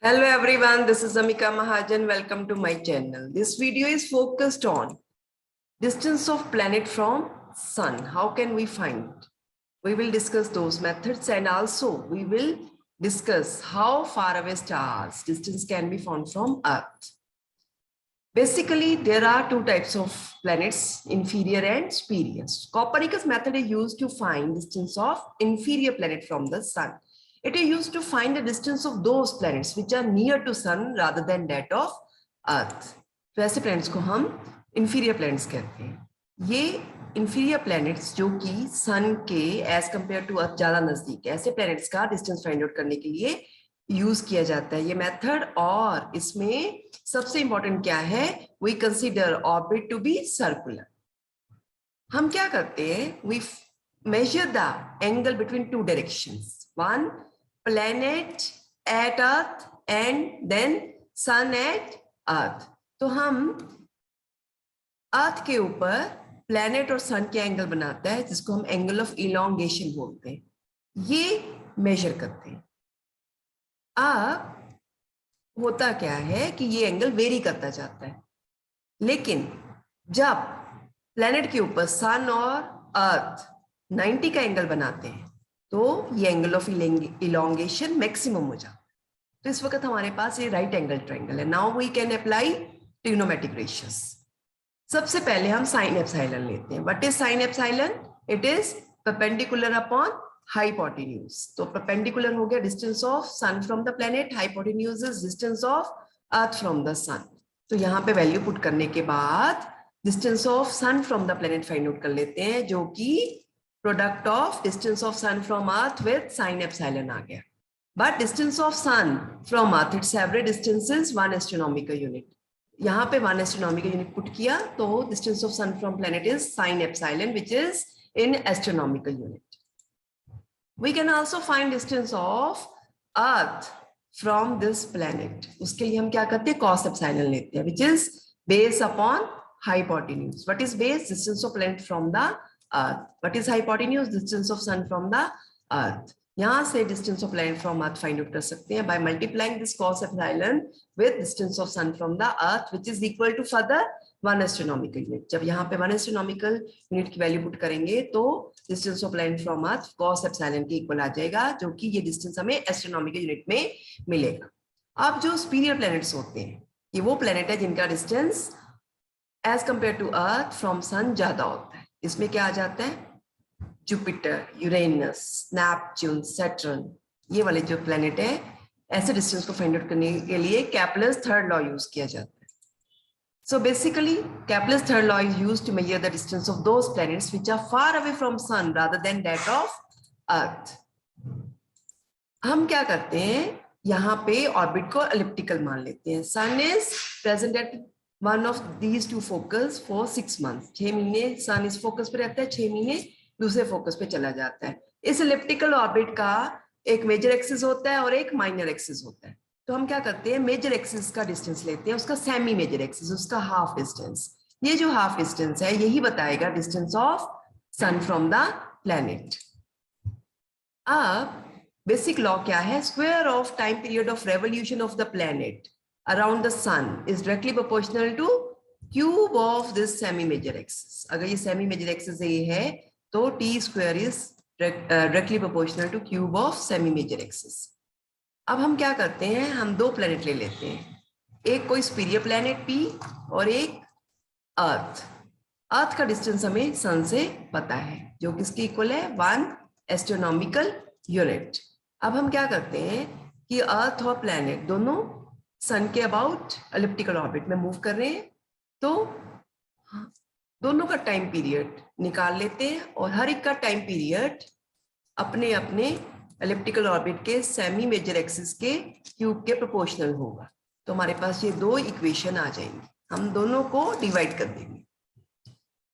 Hello everyone, this is Amika Mahajan. Welcome to my channel. This video is focused on distance of planet from sun. How can we find? We will discuss those methods and also we will discuss how far away stars distance can be found from Earth. Basically, there are two types of planets, inferior and superior. Copernicus method is used to find distance of inferior planet from the sun. It is used to find the distance of those planets which are near to sun rather than that of Earth. तो ऐसे planets को हम inferior planets कहते हैं. ये inferior planets जो कि sun के as compared to Earth ज़्यादा नजदीक है, ऐसे planets का distance find out करने के लिए यूज किया जाता है ये मेथड. और इसमें सबसे इंपॉर्टेंट क्या है, we consider orbit to be circular. हम क्या करते हैं, we measure the angle between two directions, one planet at earth and then sun at earth. तो हम अर्थ के ऊपर प्लैनेट और सन के एंगल बनाता है जिसको हम एंगल ऑफ इलोंगेशन बोलते हैं, ये मेजर करते हैं. अब होता क्या है कि ये एंगल वेरी करता जाता है, लेकिन जब प्लैनेट के ऊपर सन और अर्थ 90 का एंगल बनाते हैं तो ये एंगल ऑफ इलोंगेशन मैक्सिमम हो जाता है. तो इस वक्त हमारे पास ये राइट एंगल ट्रायंगल है. Now we can apply trigonometric ratios. सबसे पहले हम साइन एप्सिलॉन लेते हैं. What is sine epsilon? It is perpendicular upon hypotenuse. तो परपेंडिकुलर हो गया distance of sun from the planet, hypotenuse is distance of earth from the sun. तो यहाँ पे वैल्यू पुट करने के बाद distance of sun from the planet find out कर लेते हैं, जो कि product of distance of sun from earth with sine epsilon आ गया. But distance of sun from earth it's average distance is 1 astronomical unit. यहाँ पे 1 एस्ट्रोनॉमिकल यूनिट पुट किया तो distance of sun from planet is sine epsilon which is in astronomical unit. We can also find distance of Earth from this planet. उसके लिए हम क्या करते हैं, cos epsilon लेते हैं, which is base upon hypotenuse. What is base? Distance of planet from the Earth. What is hypotenuse? Distance of sun from the Earth. यहाँ से distance of planet from Earth find out कर सकते हैं by multiplying this cos epsilon with distance of sun from the Earth, which is equal to further 1 astronomical unit. जब यहाँ पे 1 astronomical unit की value put करेंगे तो distance of planet from earth cos epsilon के इक्वल आ जाएगा, जो कि ये डिस्टेंस हमें एस्ट्रोनॉमिकल यूनिट में मिलेगा. अब जो सुपीरियर प्लैनेट्स होते हैं, ये वो प्लैनेट है जिनका distance as compare to earth from sun ज्यादा होता है. इसमें क्या आ जाता है, जुपिटर, यूरेनस, नेपच्यून, सैटर्न, ये वाले जो प्लैनेट है, ऐसे डिस्टेंस को फाइंड आउट करने के लिए केपलर्स थर्ड लॉ यूज किया जाता है. So basically, Kepler's third law is used to measure the distance of those planets which are far away from sun rather than that of Earth. हम क्या करते हैं, यहाँ पे ऑर्बिट को एलिप्टिकल मान लेते हैं. Sun is present at one of these two focus for 6 months. 6 महीने सन इस फोकस पे रहता है, 6 महीने दूसरे फोकस पे चला जाता है. इस एलिप्टिकल ऑर्बिट का एक मेजर एक्सिस होता है और एक माइनर एक्सिस होता है. तो हम क्या करते हैं, मेजर एक्सिस का डिस्टेंस लेते हैं, उसका सेमी मेजर एक्सिस, उसका हाफ डिस्टेंस. ये जो हाफ डिस्टेंस है यही बताएगा distance of sun from the planet. अब बेसिक लॉ क्या है, square of time period of revolution of the planet around the sun is directly proportional to cube of this semi major axis. अगर ये semi major axis ये है तो T square is directly proportional to cube of semi major axis. अब हम क्या करते हैं, हम 2 प्लैनेट ले लेते हैं, एक कोई सुपीरियर प्लैनेट पी और एक अर्थ. अर्थ का डिस्टेंस हमें सन से पता है, जो किसके इक्वल है 1 एस्ट्रोनॉमिकल यूनिट. अब हम क्या करते हैं कि अर्थ और प्लैनेट दोनों सन के अबाउट एलिप्टिकल ऑर्बिट में मूव कर रहे हैं, तो दोनों का टाइम पीरियड निकाल लेते हैं और हर एक का टाइम पीरियड अपने अपने एलिप्टिकल ऑर्बिट के सेमी मेजर एक्सिस के क्यूब के प्रोपोर्शनल होगा. तो हमारे पास ये 2 इक्वेशन आ जाएंगी, हम दोनों को डिवाइड कर देंगे.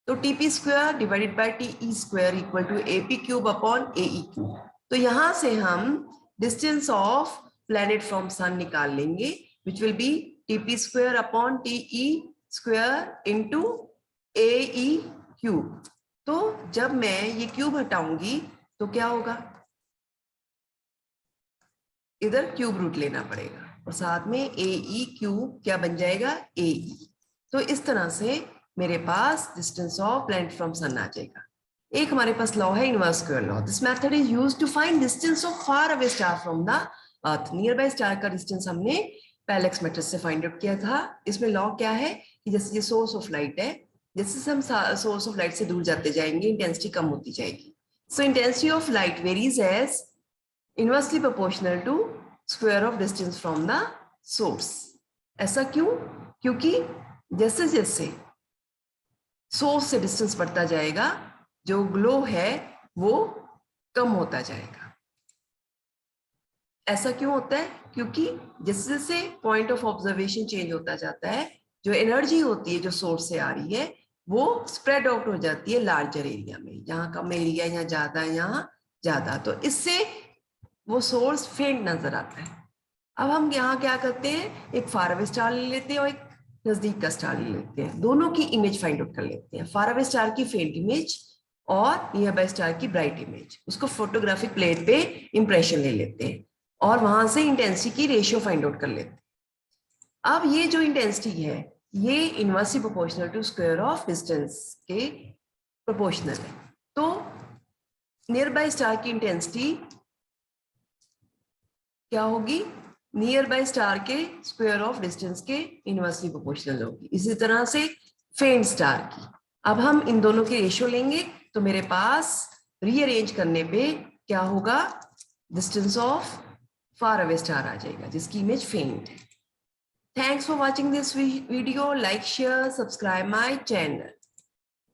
तो TP square divided by TE square equal to AP cube upon AE cube. तो यहां से हम distance of planet from sun निकाल लेंगे, which will be TP square upon TE square into AE cube. तो जब मैं ये क्यूब हटाऊंगी तो क्या होगा, इधर क्यूब रूट लेना पड़ेगा. और साथ में ए ई क्यू क्या बन जाएगा, ए ई। तो इस तरह से मेरे पास distance of planet from sun आ जाएगा। एक हमारे पास लॉ है inverse square law. This method is used to find distance of far away star from the earth. Near bye star का डिस्टेंस हमने पैरेलैक्स मेथड से फाइंड आउट किया था। इसमें लॉ क्या है कि जैसे ये सोर्स ऑफ लाइट है, जैसे हम सोर्स ऑफ लाइट से दूर जाते जाएंगे इंटेंसिटी कम होती जाएगी। So intensity of light varies as inversely proportional to square of distance from the source. ऐसा क्यों? क्योंकि जैसे जैसे सोर्स से डिस्टेंस बढ़ता जाएगा, जो ग्लो है वो कम होता जाएगा। ऐसा क्यों होता है? क्योंकि जैसे जैसे पॉइंट ऑफ ऑब्जर्वेशन चेंज होता जाता है, जो एनर्जी होती है जो सोर्स से आ रही है वो स्प्रेड आउट हो जाती है लार्जर एरिया में। जहां कम एरिया, यहाँ ज्यादा, यहाँ ज्यादा, तो इससे वो सोर्स फेंट नजर आता है। अब हम यहाँ क्या करते हैं, एक फार अवे स्टार ले लेते हैं और एक नजदीक का स्टार ले लेते हैं, दोनों की इमेज फाइंड आउट कर लेते हैं। फार अवे स्टार की फेंट इमेज और नियर बाय स्टार की ब्राइट इमेज, उसको फोटोग्राफिक प्लेट पे इंप्रेशन ले लेते हैं और वहां से इंटेंसिटी की रेशियो फाइंड आउट कर लेते हैं। अब ये जो इंटेंसिटी है ये inversely proportional to square of distance के प्रोपोर्शनल है। तो नियर बाय स्टार की इंटेंसिटी क्या होगी, नियर बाय स्टार के स्क्वायर ऑफ डिस्टेंस के इनवर्सली प्रोपोर्शनल होगी। इसी तरह से फेंट स्टार की। अब हम इन दोनों के रेशियो लेंगे तो मेरे पास रीअरेंज करने पे क्या होगा, distance of far away star आ जाएगा जिसकी इमेज फेंट है। Thanks for watching this video. Like, share, subscribe my channel.